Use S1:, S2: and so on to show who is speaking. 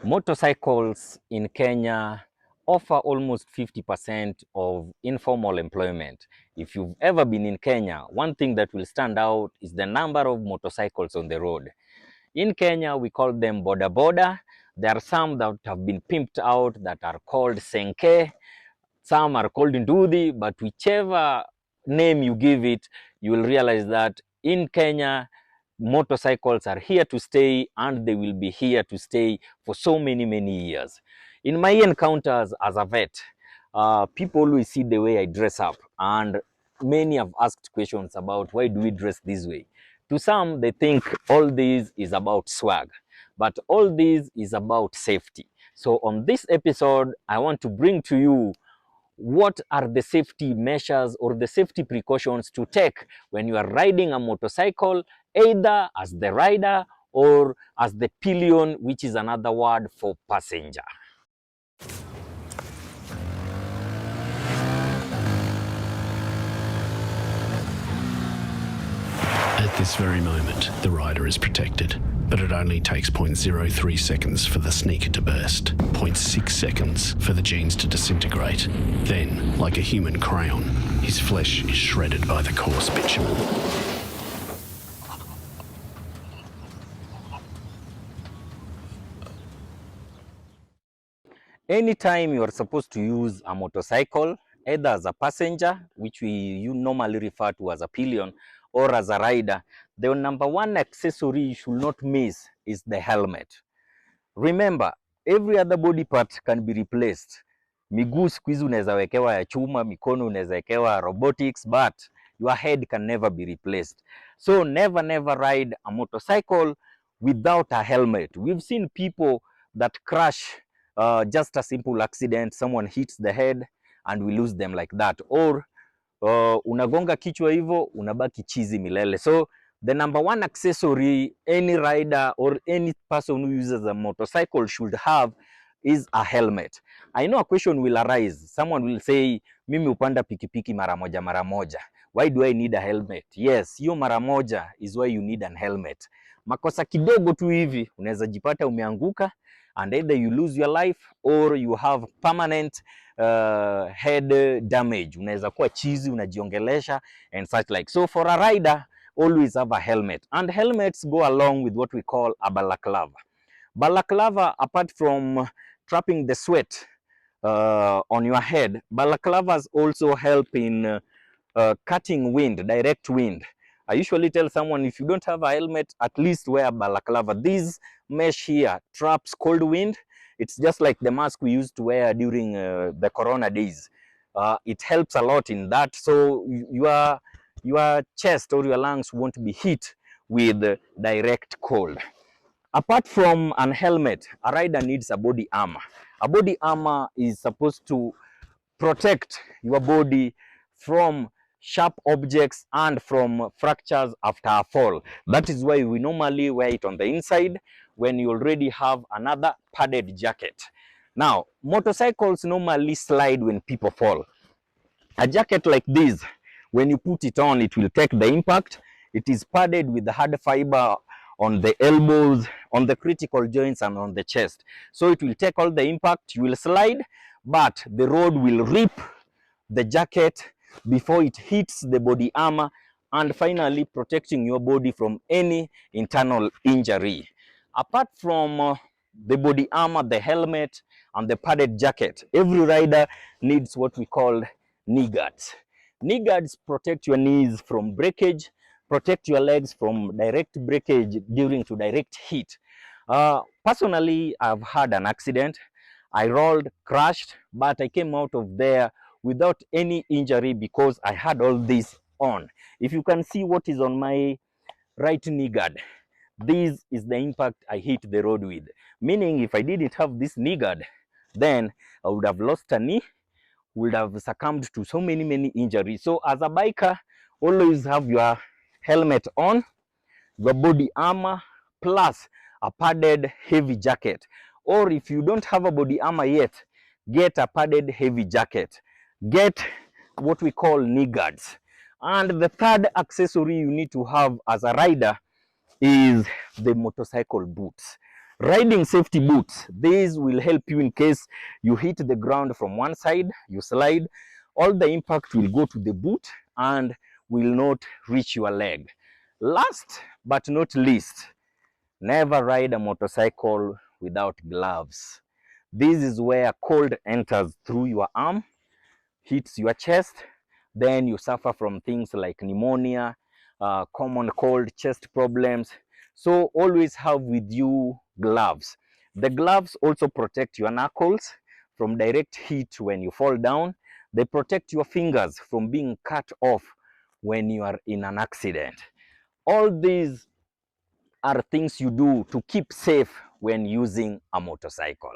S1: Motorcycles in Kenya offer almost 50% of informal employment. If you've ever been in Kenya, one thing that will stand out is the number of motorcycles on the road. In Kenya, we call them boda boda. There are some that have been pimped out that are called senke. Some are called ndudhi, but whichever name you give it, you will realize that in Kenya, motorcycles are here to stay and they will be here to stay for so many years. In my encounters as a vet, people always see the way I dress up, and many have asked questions about why do we dress this way. To some, they think all this is about swag, but all this is about safety. So on this episode, I want to bring to you what are the safety measures or the safety precautions to take when you are riding a motorcycle, either as the rider or as the pillion, which is another word for passenger.
S2: At this very moment, the rider is protected, but it only takes 0.03 seconds for the sneaker to burst, 0.6 seconds for the jeans to disintegrate. Then, like a human crayon, his flesh is shredded by the coarse bitumen.
S1: Anytime you are supposed to use a motorcycle, either as a passenger, which you normally refer to as a pillion, or as a rider, the number one accessory you should not miss is the helmet. Remember, every other body part can be replaced. Miguu siku hizi unaweza wekewa ya chuma, mikono unaweza wekewa robotics, but your head can never be replaced. So never ride a motorcycle without a helmet. We've seen people that crash just a simple accident, someone hits the head and we lose them like that, or unagonga kichwa hivyo unabaki chizi milele. So the number one accessory any rider or any person who uses a motorcycle should have is a helmet. I know a question will arise. Someone will say, mimi upanda pikipiki mara moja. Why do I need a helmet? Yes, hiyo mara moja is why you need an helmet. Makosa kidogo tu hivi unaweza jipata umeanguka, and either you lose your life or you have permanent head damage. Unaweza kuwa chizi, unajiongelesha and such like. So for a rider, always have a helmet, and helmets go along with what we call a balaclava. Balaclava, apart from trapping the sweat on your head, balaclavas also help in cutting wind, direct wind. I usually tell someone, if you don't have a helmet, at least wear a balaclava. This mesh here traps cold wind. It's just like the mask we used to wear during the corona days. It helps a lot in that, so your chest or your lungs won't be hit with direct cold. Apart from an helmet, a rider needs a body armor. A body armor is supposed to protect your body from sharp objects and from fractures after a fall. That is why we normally wear it on the inside when you already have another padded jacket. Now, motorcycles normally slide when people fall. A jacket like this, when you put it on, it will take the impact. It is padded with the hard fiber on the elbows, on the critical joints, and on the chest. So it will take all the impact, you will slide, but the road will rip the jacket before it hits the body armor, and finally protecting your body from any internal injury. Apart from the body armor, the helmet, and the padded jacket, every rider needs what we call knee guards. Knee guards protect your knees from breakage, protect your legs from direct breakage during to direct heat. Personally, I've had an accident. I rolled, crashed, but I came out of there without any injury because I had all this on. If you can see what is on my right knee guard, this is the impact I hit the road with. Meaning if I didn't have this knee guard, then I would have lost a knee, would have succumbed to so many injuries. So as a biker, always have your helmet on, your body armor, plus a padded heavy jacket. Or if you don't have a body armor yet, get a padded heavy jacket. Get what we call knee guards. And the third accessory you need to have as a rider is the motorcycle boots. Riding safety boots. These will help you in case you hit the ground from one side, you slide, all the impact will go to the boot and will not reach your leg. Last but not least, never ride a motorcycle without gloves. This is where cold enters through your arm, hits your chest, then you suffer from things like pneumonia, common cold, chest problems. So always have with you gloves. The gloves also protect your knuckles from direct heat when you fall down. They protect your fingers from being cut off when you are in an accident. All these are things you do to keep safe when using a motorcycle.